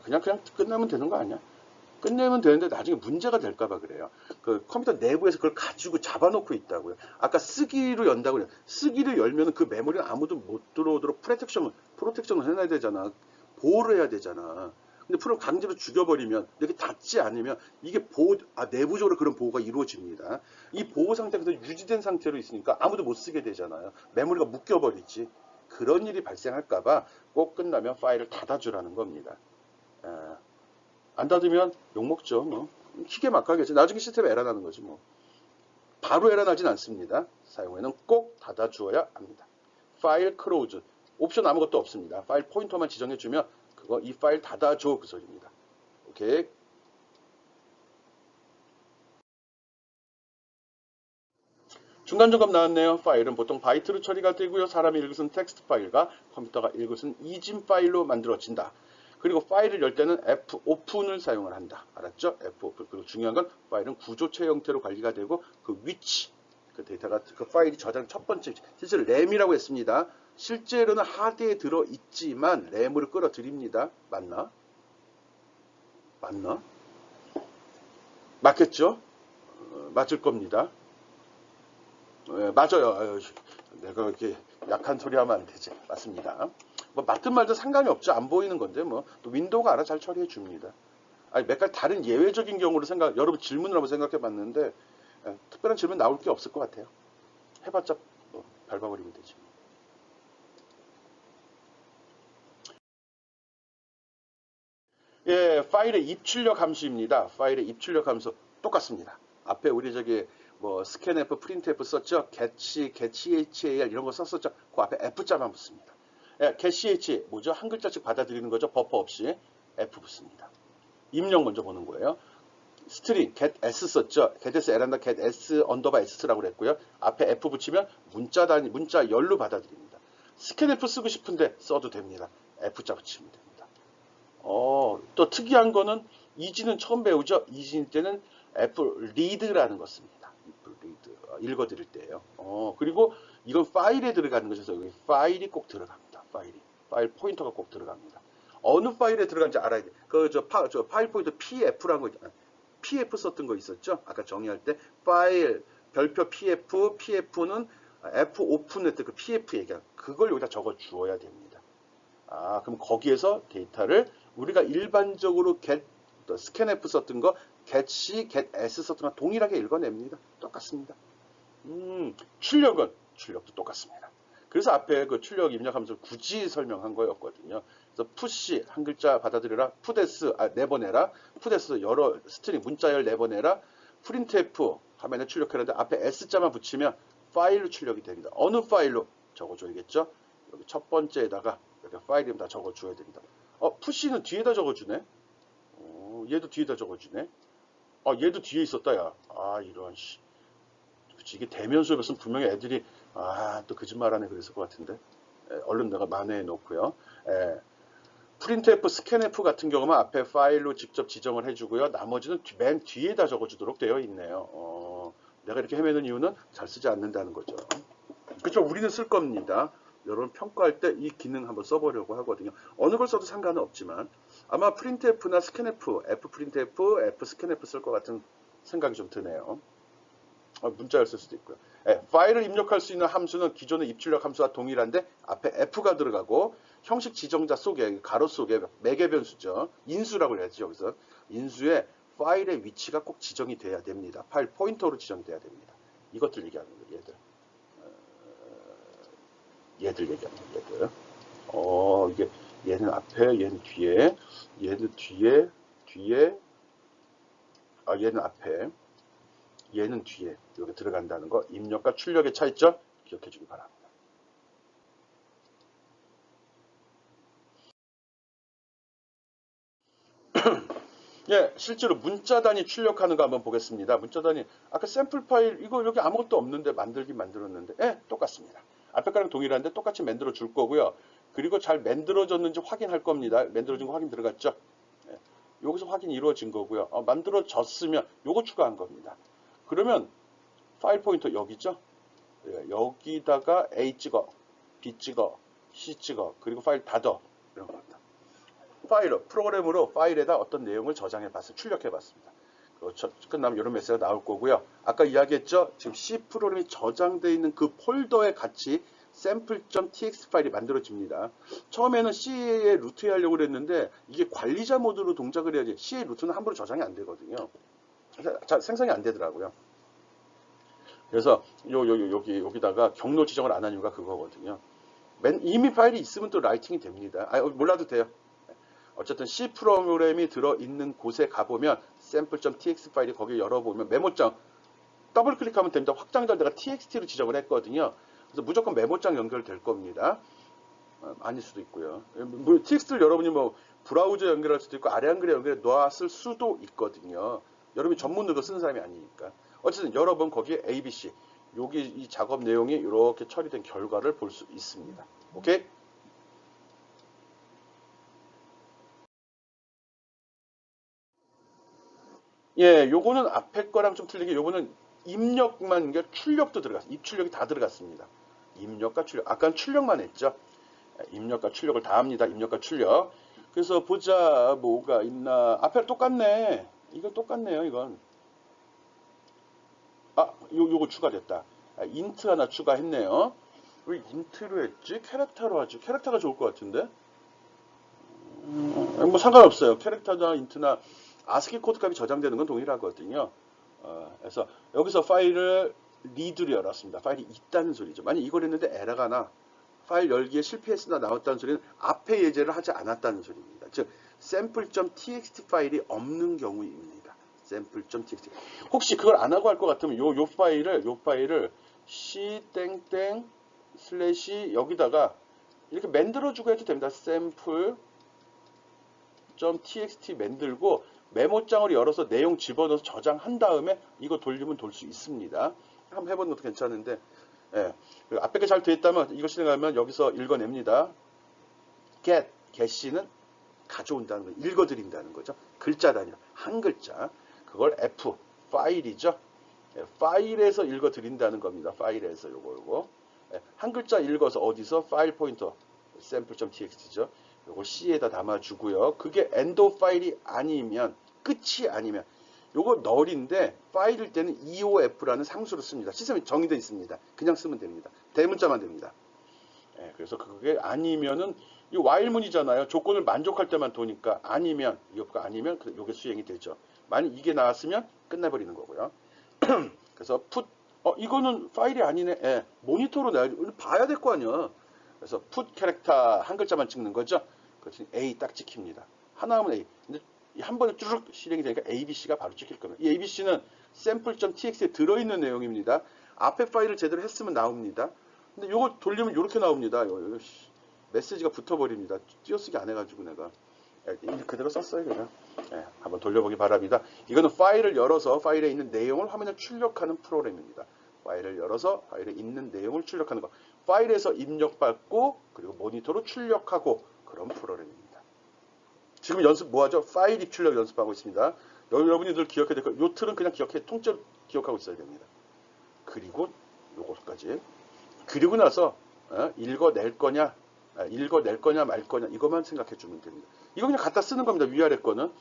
그냥 끝나면 되는 거 아니야? 끝내면 되는데 나중에 문제가 될까봐 그래요. 그 컴퓨터 내부에서 그걸 가지고 잡아놓고 있다고요. 아까 쓰기로 연다고 그래요. 쓰기를 열면 그 메모리는 아무도 못 들어오도록 프로텍션을 해놔야 되잖아. 보호를 해야 되잖아. 근데 프로그램 강제로 죽여버리면 이렇게 닫지 않으면 이게 내부적으로 그런 보호가 이루어집니다. 이 보호 상태가 유지된 상태로 있으니까 아무도 못 쓰게 되잖아요. 메모리가 묶여버리지. 그런 일이 발생할까봐 꼭 끝나면 파일을 닫아주라는 겁니다. 안 닫으면 욕먹죠. 뭐. 기계 막하겠지. 나중에 시스템에 에러 나는 거지 뭐. 바로 에러 나진 않습니다. 사용에는 꼭 닫아주어야 합니다. 파일 클로즈. 옵션 아무것도 없습니다. 파일 포인터만 지정해주면 그거 이 파일 닫아줘 그 소리입니다. 오케이. 중간 점검 나왔네요. 파일은 보통 바이트로 처리가 되고요. 사람이 읽은 텍스트 파일과 컴퓨터가 읽은 이진 파일로 만들어진다. 그리고 파일을 열 때는 F-오픈을 사용을 한다. 알았죠? F-오픈. 그리고 중요한 건 파일은 구조체 형태로 관리가 되고 그 위치, 그 데이터가 그 파일이 저장 첫 번째 위치. 실제로 램이라고 했습니다. 실제로는 하드에 들어있지만 램으로 끌어들입니다. 맞나? 맞겠죠? 맞을 겁니다. 맞아요. 내가 이렇게 약한 소리 하면 안 되지. 맞습니다. 뭐 맞든 말든 상관이 없죠. 안 보이는 건데 뭐 또 윈도우가 알아 잘 처리해 줍니다. 몇 가지 다른 예외적인 경우로 여러분 질문을 한번 생각해 봤는데 특별한 질문 나올 게 없을 것 같아요. 해봤자 뭐 밟아버리면 되지. 예, 파일의 입출력 함수입니다. 파일의 입출력 함수 똑같습니다. 앞에 우리 뭐 scanf, printf 썼죠? getch, 이런 거 썼었죠? 그 앞에 f자만 붙습니다. 예, getch 뭐죠? 한 글자씩 받아들이는 거죠? 버퍼 없이 f 붙습니다. 입력 먼저 보는 거예요. 스트링 getS 썼죠? getS 에란다 getS 언더바 s라고 그랬고요. 앞에 f 붙이면 문자 열로 받아들입니다. scanf 쓰고 싶은데 써도 됩니다. f자 붙이면 됩니다. 또 특이한 거는 이진은 처음 배우죠? 이진 때는 f read라는 거 씁니다. 읽어드릴 때예요. 그리고 이건 파일에 들어가는 것이어서 여기 파일이 꼭 들어갑니다. 파일 포인터가 꼭 들어갑니다. 어느 파일에 들어간지 알아야 돼. 저 파일 포인터 PF라는 거 있잖아요. PF 썼던 거 있었죠? 아까 정의할 때 파일 별표 PF는 F 오픈했던 그 PF 얘기야. 그걸 여기다 적어 주어야 됩니다. 그럼 거기에서 데이터를 우리가 일반적으로 get scanf 썼던 거 getC, getS 썼던 거 동일하게 읽어냅니다. 똑같습니다. 출력도 똑같습니다. 그래서 앞에 그 출력 입력하면서 굳이 설명한 거였거든요. 그래서 푸시 한 글자 받아들여라, 푸데스 내보내라, 푸데스 여러 스트링 문자열 내보내라, 프린트F 화면에 출력하는데 앞에 S자만 붙이면 파일로 출력이 됩니다. 어느 파일로 적어줘야겠죠? 여기 첫 번째에다가 이렇게 파일 이름 다 적어줘야 됩니다. 푸시는 뒤에다 적어주네. 얘도 뒤에다 적어주네. 얘도 뒤에 있었다, 야. 이런, 씨. 그치, 이게 대면 수업이었으면 분명히 애들이, 또 거짓말하네 그랬을 것 같은데. 얼른 내가 만회해 놓고요. 프린트F, 스캔F 같은 경우는 앞에 파일로 직접 지정을 해주고요. 나머지는 맨 뒤에다 적어주도록 되어 있네요. 내가 이렇게 헤매는 이유는 잘 쓰지 않는다는 거죠. 그렇죠. 우리는 쓸 겁니다. 여러분 평가할 때 이 기능 한번 써보려고 하거든요. 어느 걸 써도 상관은 없지만 아마 프린트F나 스캔F, FprintF, Fscanf 쓸 것 같은 생각이 좀 드네요. 문자를 쓸 수도 있고요. 파일을 입력할 수 있는 함수는 기존의 입출력 함수와 동일한데 앞에 F가 들어가고 형식 지정자 속에 가로 속에 매개 변수죠. 인수라고 해야지 여기서. 인수에 파일의 위치가 꼭 지정이 돼야 됩니다. 파일 포인터로 지정돼야 됩니다. 이것들 얘기하는 거예요. 얘들 얘기하는 거예요. 이게 얘는 앞에, 얘는 뒤에, 얘는 앞에, 얘는 뒤에 이렇게 들어간다는 거, 입력과 출력의 차이점 기억해 주기 바랍니다. 실제로 문자 단위 출력하는 거 한번 보겠습니다. 문자 단위, 아까 샘플 파일 이거 여기 아무것도 없는데 만들었는데, 똑같습니다. 앞에 거랑 동일한데 똑같이 만들어 줄 거고요. 그리고 잘 만들어졌는지 확인할 겁니다. 만들어진 거 확인 들어갔죠? 여기서 확인이 이루어진 거고요. 만들어졌으면 요거 추가한 겁니다. 그러면 파일 포인터 여기죠? 여기다가 A 찍어, B 찍어, C 찍어, 그리고 파일 닫어. 이런 겁니다. 프로그램으로 파일에다 어떤 내용을 저장해 봤어요. 출력해 봤습니다. 끝나면 이런 메시지가 나올 거고요. 아까 이야기했죠? 지금 C 프로그램이 저장되어 있는 그 폴더에 같이 sample.txt 파일이 만들어집니다. 처음에는 C의 루트에 하려고 그랬는데 이게 관리자 모드로 동작을 해야지 C의 루트는 함부로 저장이 안 되거든요. 생성이 안 되더라고요. 그래서 여기다가 경로 지정을 안 한 이유가 그거거든요. 이미 파일이 있으면 또 라이팅이 됩니다. 몰라도 돼요. 어쨌든 C 프로그램이 들어있는 곳에 가보면 sample.txt 파일이 거기 열어보면 메모장 더블 클릭하면 됩니다. 확장자를 내가 txt로 지정을 했거든요. 그래서 무조건 메모장 연결될 겁니다. 아닐 수도 있고요. txt를 여러분이 브라우저 연결할 수도 있고 아래 한글에 연결해 놨을 수도 있거든요. 여러분이 전문으로 쓰는 사람이 아니니까. 어쨌든 여러분 거기에 ABC 여기 이 작업 내용이 이렇게 처리된 결과를 볼 수 있습니다. 오케이? 요거는 앞에 거랑 좀 틀리게 요거는 입력만, 출력도 들어갔어요. 입출력이 다 들어갔습니다. 입력과 출력. 아까는 출력만 했죠. 입력과 출력을 다 합니다. 입력과 출력. 그래서 보자, 뭐가 있나. 앞에 똑같네. 이거 똑같네요, 이건. 요거 추가됐다. 인트 하나 추가했네요. 왜 인트로 했지? 캐릭터로 하지. 캐릭터가 좋을 것 같은데? 뭐 상관없어요. 캐릭터나 인트나 아스키 코드 값이 저장되는 건 동일하거든요. 그래서 여기서 파일을 리드로 열었습니다. 파일이 있다는 소리죠. 만약 이걸 했는데 에러가 나 파일 열기에 실패했으나 나왔다는 소리는 앞에 예제를 하지 않았다는 소리입니다. 즉 sample.txt 파일이 없는 경우입니다. sample.txt. 혹시 그걸 안 하고 할 것 같으면 요 파일을 c 땡땡 슬래시 여기다가 이렇게 만들어주고 해도 됩니다. sample.txt 만들고 메모장을 열어서 내용 집어넣어서 저장한 다음에 이거 돌리면 돌 수 있습니다. 한번 해보는 것도 괜찮은데, 앞에 게 잘 되어 있다면 이거 실행하면 여기서 읽어냅니다. getC는 가져온다는 거, 읽어드린다는 거죠. 글자 단위, 한 글자. 그걸 F, 파일이죠. 파일에서 읽어드린다는 겁니다. 파일에서 요거. 한 글자 읽어서 어디서 파일 포인터 sample.txt죠. 요거 C에다 담아주고요. 그게 엔드 파일이 아니면 끝이 아니면 요거 널인데 파일일 때는 EOF라는 상수로 씁니다. 시스템이 정의되어 있습니다. 그냥 쓰면 됩니다. 대문자만 됩니다. 그래서 그게 아니면은 이 while문이잖아요. 조건을 만족할 때만 도니까 아니면 이거가 아니면 요게 수행이 되죠. 만약 이게 나왔으면 끝내버리는 거고요. 그래서 put 이거는 파일이 아니네. 모니터로 내가 봐야 될 거 아니야. 그래서 put 캐릭터 한 글자만 찍는 거죠. 그래서 A 딱 찍힙니다. 하나 하면 A. 근데 한 번에 쭈룩 실행이 되니까 ABC가 바로 찍힐 겁니다. 이 ABC는 sample.txt에 들어있는 내용입니다. 앞에 파일을 제대로 했으면 나옵니다. 근데 이거 돌리면 이렇게 나옵니다. 이거 메시지가 붙어버립니다. 띄어쓰기 안 해가지고 내가 그대로 썼어요. 그냥 한번 돌려보기 바랍니다. 이거는 파일을 열어서 파일에 있는 내용을 화면에 출력하는 프로그램입니다. 파일을 열어서 파일에 있는 내용을 출력하는 거. 파일에서 입력받고 그리고 모니터로 출력하고 그런 프로그램입니다. 지금 연습 뭐하죠? 파일 입출력 연습하고 있습니다. 여러분이 늘 기억해야 될 거예요. 요 틀은 그냥 통째로 기억하고 있어야 됩니다. 그리고 요것까지. 그리고 나서 읽어낼 거냐 말 거냐 이것만 생각해 주면 됩니다. 이거 그냥 갖다 쓰는 겁니다. 위아래 거는.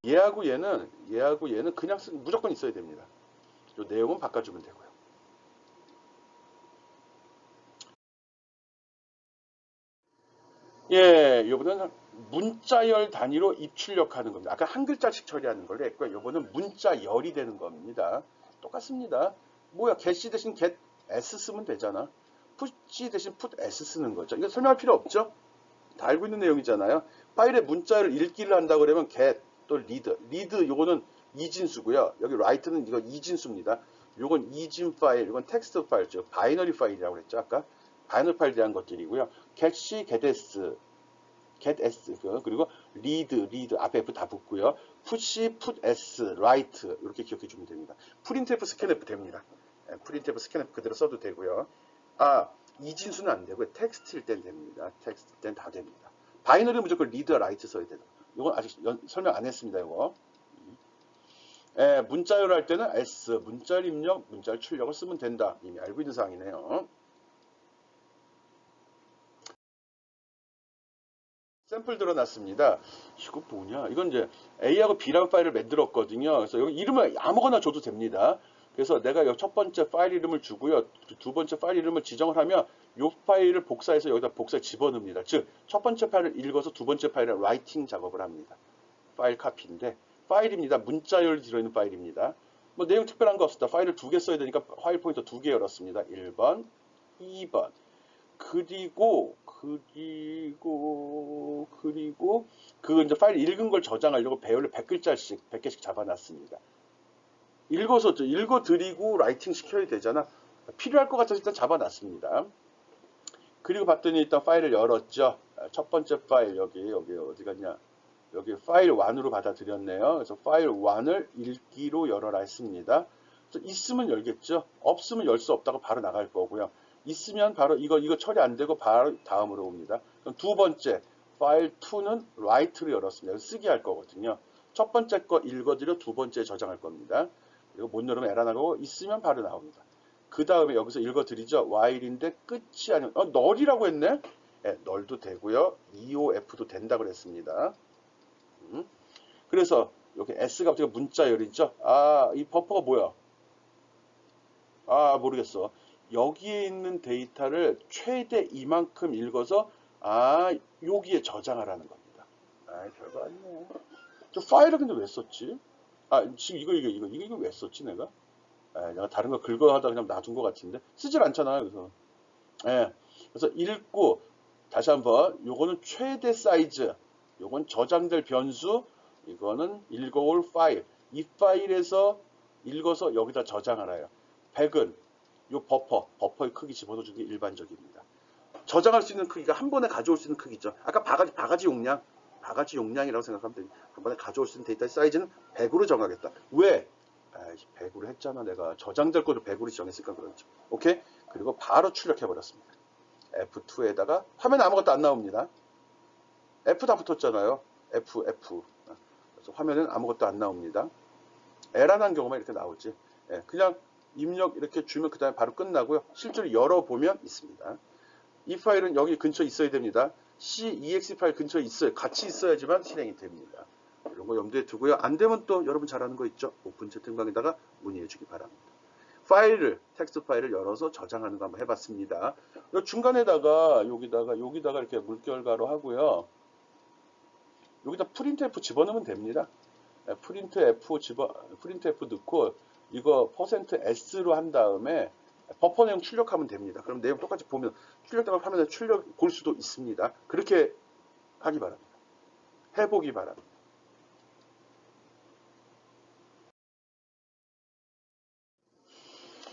얘하고 얘는 그냥 무조건 있어야 됩니다. 요 내용은 바꿔주면 되고요. 요거는 문자열 단위로 입출력하는 겁니다. 아까 한 글자씩 처리하는 걸로 했고요. 요거는 문자열이 되는 겁니다. 똑같습니다. 뭐야, get 대신 get s 쓰면 되잖아. put 대신 put s 쓰는 거죠. 이거 설명할 필요 없죠? 다 알고 있는 내용이잖아요. 파일에 문자를 읽기를 한다 그러면 get 또 read 요거는 이진수고요. 여기 write는 이거 이진수입니다. 요건 이진 파일, 요건 텍스트 파일, 즉 바이너리 파일이라고 그랬죠. 아까 바이너리 파일에 대한 것들이고요. get c, get s, 그리고 read 앞에 F 다 붙고요. put c, put s, write 이렇게 기억해 주면 됩니다. printf, scanf 됩니다. printf, scanf 그대로 써도 되고요. 이진수는 안 되고요. 텍스트일 땐 됩니다. 텍스트일 땐 다 됩니다. 바이너리는 무조건 read, write 써야 돼요. 이건 아직 설명 안 했습니다. 이거. 문자열 할 때는 S, 문자열 입력, 문자열 출력을 쓰면 된다. 이미 알고 있는 사항이네요. 샘플 드러났습니다. 이거 뭐냐? 이건 이제 A하고 B라는 파일을 만들었거든요. 그래서 여기 이름을 아무거나 줘도 됩니다. 그래서 내가 여기 첫 번째 파일 이름을 주고요. 두 번째 파일 이름을 지정을 하면 이 파일을 복사해서 여기다 복사해 집어넣습니다. 즉, 첫 번째 파일을 읽어서 두 번째 파일을 라이팅 작업을 합니다. 파일 카피인데 파일입니다. 문자열이 들어있는 파일입니다. 뭐 내용 특별한 거 없습니다. 파일을 두 개 써야 되니까 파일 포인터 두 개 열었습니다. 1번, 2번. 그리고 그 이제 파일 읽은 걸 저장하려고 배열을 100글자씩 100개씩 잡아놨습니다. 읽어드리고 라이팅 시켜야 되잖아. 필요할 것 같아서 일단 잡아놨습니다. 그리고 봤더니 일단 파일을 열었죠. 첫 번째 파일 여기 어디 갔냐? 여기 파일 1으로 받아들였네요. 그래서 파일 1을 읽기로 열어라 했습니다. 그래서 있으면 열겠죠. 없으면 열 수 없다고 바로 나갈 거고요. 있으면 바로 이거 처리 안 되고 바로 다음으로 옵니다. 그럼 두 번째 파일 2는 write를 열었습니다. 쓰기 할 거거든요. 첫 번째 거 읽어드려 두 번째 저장할 겁니다. 그리고 못 열으면 에러 나가고 있으면 바로 나옵니다. 그 다음에 여기서 읽어드리죠. while인데 끝이 아니면 널이라고 했네. 널도 되고요. EOF도 된다 그랬습니다. 그래서 여기 S가 갑자기 문자열이죠. 이 버퍼가 뭐야? 모르겠어. 여기에 있는 데이터를 최대 이만큼 읽어서 여기에 저장하라는 겁니다. 별거 아니네. 저 파일을 근데 왜 썼지? 지금 이거 왜 썼지 내가? 내가 다른 거 긁어하다 그냥 놔둔 것 같은데 쓰질 않잖아. 그래서 그래서 읽고 다시 한번 요거는 최대 사이즈, 요건 저장될 변수, 이거는 읽어올 파일. 이 파일에서 읽어서 여기다 저장하라요. 100은 요 버퍼의 크기 집어넣어주는 게 일반적입니다. 저장할 수 있는 크기가 한 번에 가져올 수 있는 크기죠. 아까 바가지 용량이라고 생각하면 됩니다. 한 번에 가져올 수 있는 데이터의 사이즈는 100으로 정하겠다. 왜? 100으로 했잖아. 내가 저장될 것도 100으로 정했으니까 그렇죠. 오케이? 그리고 바로 출력해버렸습니다. F2에다가 화면에 아무것도 안 나옵니다. F 다 붙었잖아요. F. 그래서 화면에는 아무것도 안 나옵니다. 에러 난 경우만 이렇게 나오지. 그냥 입력 이렇게 주면 그 다음에 바로 끝나고요. 실제로 열어보면 있습니다. 이 파일은 여기 근처에 있어야 됩니다. CEX 파일 근처에 있어요. 같이 있어야지만 실행이 됩니다. 이런 거 염두에 두고요. 안 되면 또 여러분 잘하는 거 있죠? 오픈 채팅방에다가 문의해 주기 바랍니다. 파일을, 텍스트 파일을 열어서 저장하는 거 한번 해봤습니다. 중간에다가 여기다가 이렇게 물결가로 하고요. 여기다 프린트 F 집어넣으면 됩니다. 프린트 F 넣고 이거 %s로 한 다음에 버퍼 내용 출력하면 됩니다. 그럼 내용 똑같이 보면 출력당을 화면에 출력 볼 수도 있습니다. 그렇게 하기 바랍니다. 해보기 바랍니다.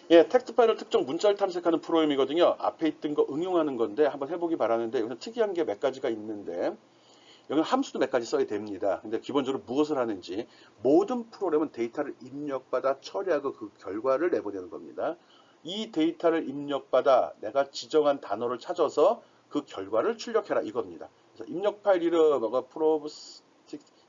예, 텍스트 파일을 특정 문자를 탐색하는 프로그램이거든요. 앞에 있던 거 응용하는 건데 한번 해보기 바라는데 여기서 특이한 게 몇 가지가 있는데 여기는 함수도 몇 가지 써야 됩니다. 근데 기본적으로 무엇을 하는지 모든 프로그램은 데이터를 입력받아 처리하고 그 결과를 내보내는 겁니다. 이 데이터를 입력받아 내가 지정한 단어를 찾아서 그 결과를 출력해라 이겁니다. 그래서 입력 파일 이름, 프로브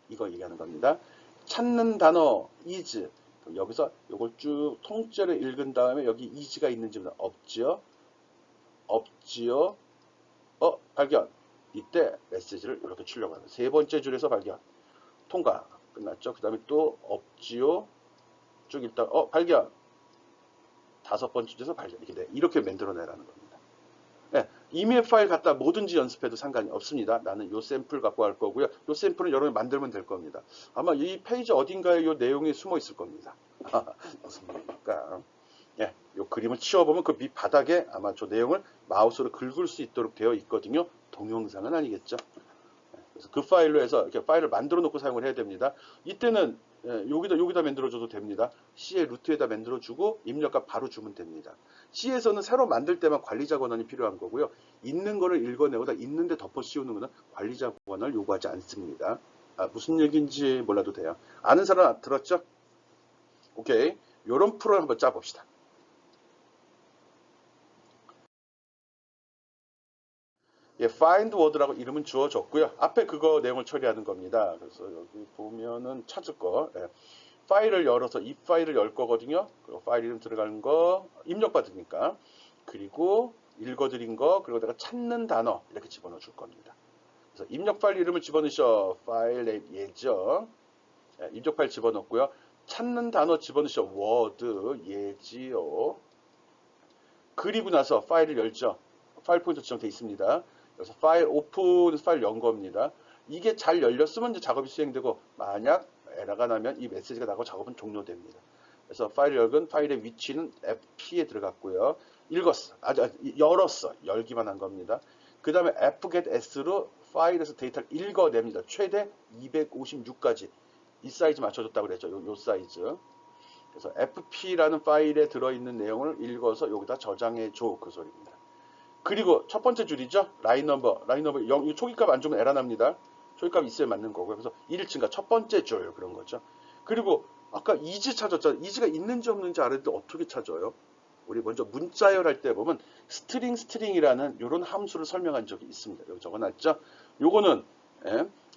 이거 얘기하는 겁니다. 찾는 단어 is 여기서 이걸 쭉 통째로 읽은 다음에 여기 is가 있는지 없지요. 발견. 이때 메시지를 이렇게 출력하는 세 번째 줄에서 발견. 통과. 끝났죠. 그 다음에 또 없지요. 쭉 읽다 발견. 다섯 번째 줄에서 발견. 이렇게 만들어내라는 겁니다. 네, 이메일 파일 갖다 뭐든지 연습해도 상관이 없습니다. 나는 요 샘플 갖고 갈 거고요. 요 샘플은 여러분이 만들면 될 겁니다. 아마 이 페이지 어딘가에 요 내용이 숨어 있을 겁니다. 무슨 말입니까? 예, 요 그림을 치워보면 그 밑바닥에 아마 저 내용을 마우스로 긁을 수 있도록 되어 있거든요. 동영상은 아니겠죠. 그래서 그 파일로 해서 이렇게 파일을 만들어 놓고 사용을 해야 됩니다. 이때는 여기다 만들어줘도 됩니다. C의 루트에다 만들어주고 입력값 바로 주면 됩니다. C에서는 새로 만들 때만 관리자 권한이 필요한 거고요. 있는 거를 읽어내거나 있는데 덮어 씌우는 것은 관리자 권한을 요구하지 않습니다. 무슨 얘기인지 몰라도 돼요. 아는 사람 들었죠? 오케이. 요런 프로를 한번 짜봅시다. 예, find word라고 이름은 주어졌고요. 앞에 그거 내용을 처리하는 겁니다. 그래서 여기 보면은 찾을 거. 예. 파일을 열어서 이 파일을 열 거거든요. 그리고 파일 이름 들어가는 거 입력 받으니까. 그리고 읽어드린 거 그리고 내가 찾는 단어 이렇게 집어넣어 줄 겁니다. 그래서 입력 파일 이름을 집어넣으셔. 파일 네임 예죠. 예, 입력 파일 집어넣고요. 찾는 단어 집어넣으셔. word 예지요. 그리고 나서 파일을 열죠. 파일 포인터 지정되어 있습니다. 그래서 파일 오픈 파일 연 겁니다. 이게 잘 열렸으면 이제 작업이 수행되고 만약 에러가 나면 이 메시지가 나고 작업은 종료됩니다. 그래서 파일을 열은 파일의 위치는 fp에 들어갔고요. 읽었어. 열었어. 열기만 한 겁니다. 그 다음에 fgetS로 파일에서 데이터를 읽어냅니다. 최대 256까지. 이 사이즈 맞춰줬다고 그랬죠. 요 사이즈. 그래서 fp라는 파일에 들어있는 내용을 읽어서 여기다 저장해줘. 그 소리입니다. 그리고 첫 번째 줄이죠. 라인 넘버 0, 이 초기값 안 주면 에러 납니다. 초기값 있어야 맞는 거고요. 그래서 1을 증가 첫 번째 줄 그런 거죠. 그리고 아까 is 찾았잖아요. is가 있는지 없는지 알았는데 어떻게 찾아요? 우리 먼저 문자열 할 때 보면 스트링이라는 이런 함수를 설명한 적이 있습니다. 여기 적어놨죠. 요거는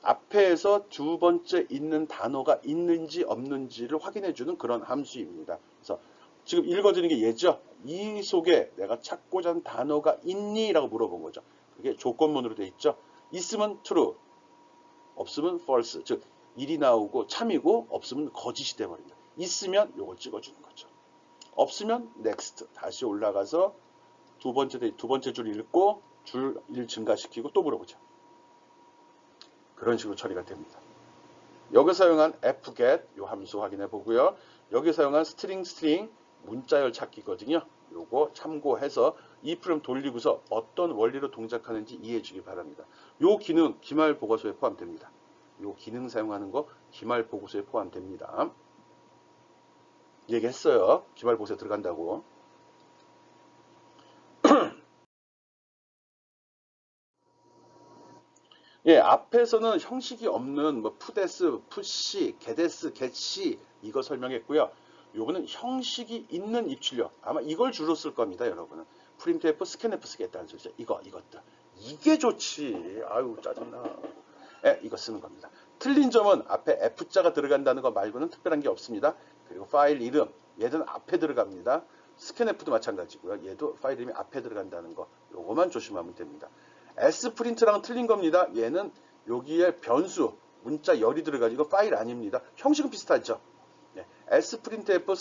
앞에서 두 번째 있는 단어가 있는지 없는지를 확인해주는 그런 함수입니다. 그래서 지금 읽어드리는 게 얘죠. 이 속에 내가 찾고자 하는 단어가 있니? 라고 물어본 거죠. 그게 조건문으로 되어 있죠. 있으면 true, 없으면 false. 즉, 일이 나오고 참이고 없으면 거짓이 돼버립니다. 있으면 요걸 찍어주는 거죠. 없으면 next. 다시 올라가서 두 번째 줄 읽고 줄 1 증가시키고 또 물어보죠. 그런 식으로 처리가 됩니다. 여기 사용한 fget 요 함수 확인해 보고요. 여기 사용한 string 문자열 찾기거든요. 요거 참고해서 이 프로그램 돌리고서 어떤 원리로 동작하는지 이해해 주기 바랍니다. 요 기능 기말 보고서에 포함됩니다. 요 기능 사용하는 거 기말 보고서에 포함됩니다. 얘기했어요. 기말 보고서에 들어간다고. 예, 앞에서는 형식이 없는 뭐 푸데스, 푸시, 게데스, 겟시 이거 설명했고요. 요거는 형식이 있는 입출력. 아마 이걸 주로 쓸 겁니다, 여러분은. 프린트F, 스캔F 쓰겠다는 소리죠. 이것들. 이게 좋지. 아유, 짜증나. 예, 이거 쓰는 겁니다. 틀린 점은 앞에 F자가 들어간다는 거 말고는 특별한 게 없습니다. 그리고 파일 이름, 얘는 앞에 들어갑니다. 스캔F도 마찬가지고요. 얘도 파일 이름이 앞에 들어간다는 거, 요거만 조심하면 됩니다. S프린트랑은 틀린 겁니다. 얘는 여기에 변수, 문자 열이 들어가지고 파일 아닙니다. 형식은 비슷하죠. 네. S프린트F,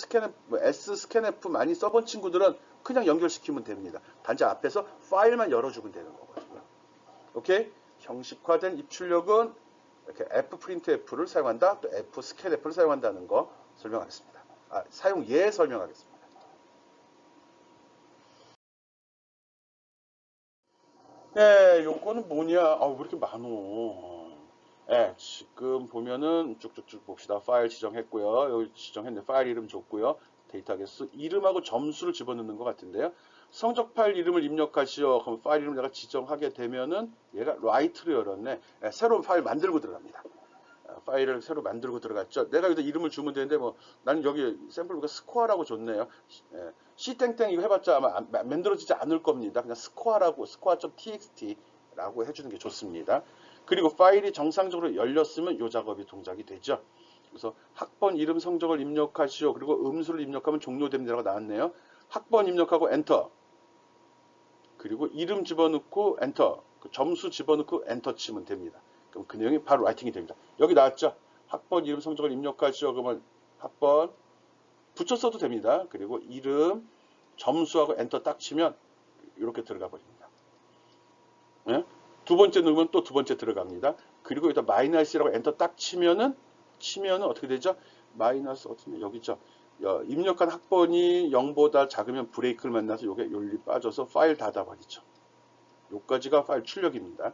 S스캔F 많이 써본 친구들은 그냥 연결시키면 됩니다. 단지 앞에서 파일만 열어주면 되는 거거든요. 오케이? 형식화된 입출력은 이렇게 Fprintf를 사용한다, 또 Fscanf를 사용한다는 거 설명하겠습니다. 사용 예 설명하겠습니다. 네, 요거는 뭐냐? 왜 이렇게 많어? 네, 지금 보면은 쭉쭉쭉 봅시다. 파일 지정했고요. 여기 지정했네. 파일 이름 줬고요. 데이터 개수, 이름하고 점수를 집어넣는 것 같은데요. 성적 파일 이름을 입력하시오. 그럼 파일 이름을 내가 지정하게 되면은 얘가 write를 열었네. 네, 새로운 파일 만들고 들어갑니다. 파일을 새로 만들고 들어갔죠. 내가 여기다 이름을 주면 되는데 뭐 나는 여기 샘플부가 스코어라고 줬네요. C땡땡 이거 해봤자 아마 만들어지지 않을 겁니다. 그냥 스코어라고 score.txt라고 해주는 게 좋습니다. 그리고 파일이 정상적으로 열렸으면 이 작업이 동작이 되죠. 그래서 학번 이름 성적을 입력하시오. 그리고 음수를 입력하면 종료됩니다라고 나왔네요. 학번 입력하고 엔터. 그리고 이름 집어넣고 엔터. 점수 집어넣고 엔터 치면 됩니다. 그럼 그 내용이 바로 라이팅이 됩니다. 여기 나왔죠? 학번 이름 성적을 입력하시오. 그러면 학번 붙였어도 됩니다. 그리고 이름 점수하고 엔터 딱 치면 이렇게 들어가 버립니다. 네? 두 번째 누르면 또 두 번째 들어갑니다. 그리고 여기다 마이너스라고 엔터 딱 치면은 어떻게 되죠? 마이너스 어떻게 여기죠? 입력한 학번이 0보다 작으면 브레이크를 만나서 이게 윤리 빠져서 파일 닫아버리죠. 요까지가 파일 출력입니다.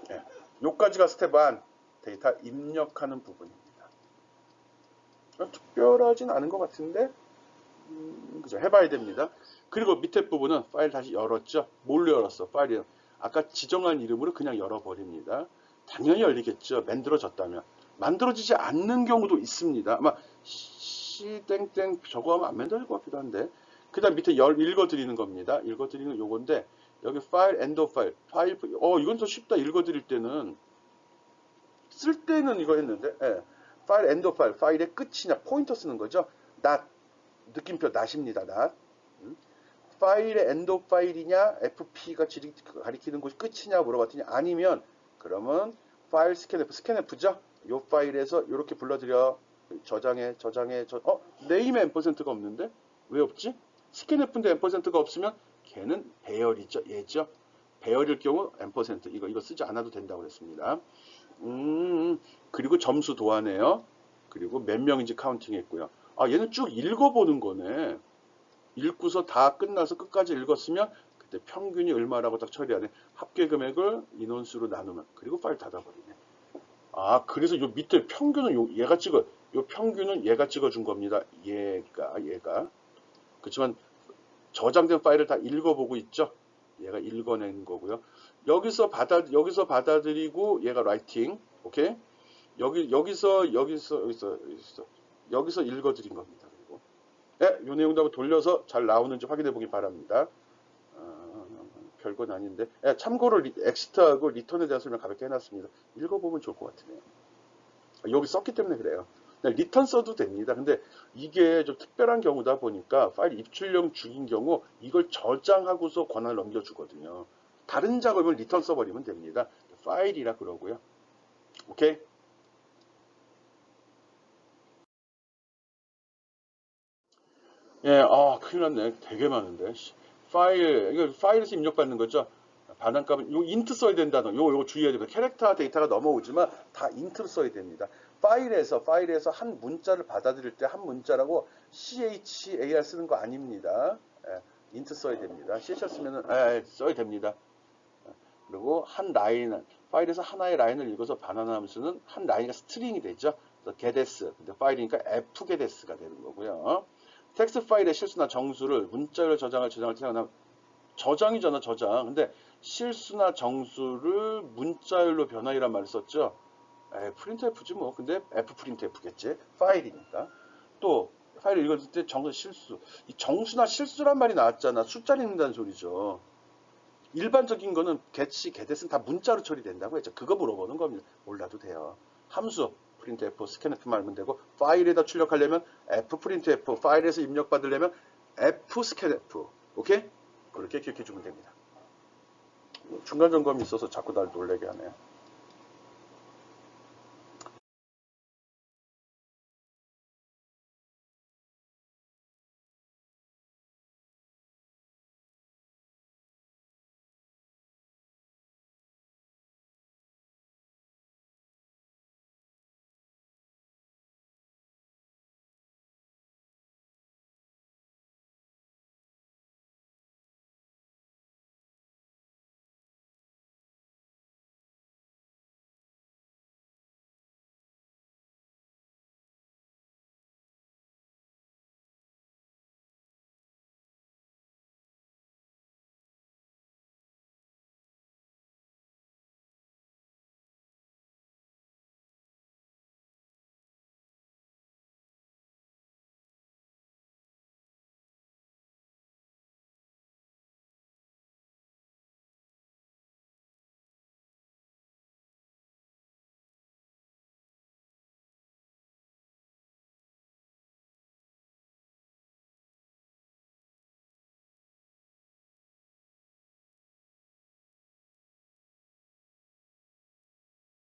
네. 요까지가 스텝 1 데이터 입력하는 부분입니다. 특별하진 않은 것 같은데 그죠? 해봐야 됩니다. 그리고 밑에 부분은 파일 다시 열었죠. 뭘로 열었어? 파일이 아까 지정한 이름으로 그냥 열어버립니다. 당연히 열리겠죠. 만들어졌다면. 만들어지지 않는 경우도 있습니다. 아마 C땡땡 저거 하면 안 만들어질 것 같기도 한데. 그 다음 밑에 읽어드리는 겁니다. 읽어드리는 요건데 여기 파일, 엔더 파일, 이건 더 쉽다. 읽어드릴 때는 쓸 때는 이거 했는데 파일, 엔더 파일의 끝이냐 포인터 쓰는 거죠. not 느낌표 not입니다. not 파일의 엔더 파일이냐 FP가 가리키는 곳이 끝이냐 물어봤더니 아니면 그러면 파일 스캔F죠. 이 파일에서 이렇게 불러드려 저장해 네임에 %가 없는데 왜 없지? 스캔F인데 %가 없으면 걔는 배열이죠. 얘죠. 배열일 경우 %, 이거 쓰지 않아도 된다고 그랬습니다. 그리고 점수 도안해요. 그리고 몇 명인지 카운팅 했고요. 얘는 쭉 읽어보는 거네. 읽고서 다 끝나서 끝까지 읽었으면 그때 평균이 얼마라고 딱 처리하네. 합계 금액을 인원수로 나누면 그리고 파일 닫아버리네. 그래서 요 밑에 평균은 얘가 요 평균은 얘가 찍어준 겁니다. 얘가. 그렇지만 저장된 파일을 다 읽어보고 있죠. 얘가 읽어낸 거고요. 여기서 받아들이고 얘가 라이팅. 오케이? 여기서 읽어드린 겁니다. 그리고 요 내용도 한번 돌려서 잘 나오는지 확인해 보기 바랍니다. 별건 아닌데. 참고로 엑시트하고 리턴에 대한 설명 가볍게 해놨습니다. 읽어보면 좋을 것 같으네요. 여기 썼기 때문에 그래요. 리턴 써도 됩니다. 근데 이게 좀 특별한 경우다 보니까 파일 입출력 중인 경우 이걸 저장하고서 권한을 넘겨주거든요. 다른 작업을 리턴 써버리면 됩니다. 파일이라 그러고요. 오케이? 큰일 났네. 되게 많은데. 이거 파일에서 입력받는 거죠. 반환값은 요 인트 써야 된다는 요거 주의해야 됩니다. 캐릭터 데이터가 넘어오지만 다 인트로 써야 됩니다. 파일에서 한 문자를 받아들일 때 한 문자라고 CHAR 쓰는 거 아닙니다. 인트 써야 됩니다. CHR 쓰면은 써야 됩니다. 그리고 한 라인 파일에서 하나의 라인을 읽어서 반환하면 쓰는 한 라인이 스트링이 되죠. 그래서 getS 근데 파일이니까 fgetS가 되는 거고요. 텍스트 파일의 실수나 정수를 문자열로 저장을 태어나면 저장이잖아, 저장. 근데 실수나 정수를 문자열로 변화이란 말을 썼죠. 프린트F지 뭐. 근데 FprintF겠지. 파일이니까. 또 파일을 읽을 때 정수, 실수. 이 정수나 실수란 말이 나왔잖아. 숫자를 읽는다는 소리죠. 일반적인 거는 getC, getS는 다 문자로 처리된다고 했죠. 그거 물어보는 겁니다. 몰라도 돼요. 함수, 프린트 F, 스캔 F만 알면 되고, 파일에다 출력하려면 F 프린트 F, 파일에서 입력받으려면 F 스캔 F. 오케이? 그렇게 기억해 주면 됩니다. 중간 점검이 있어서 자꾸 날 놀래게 하네요.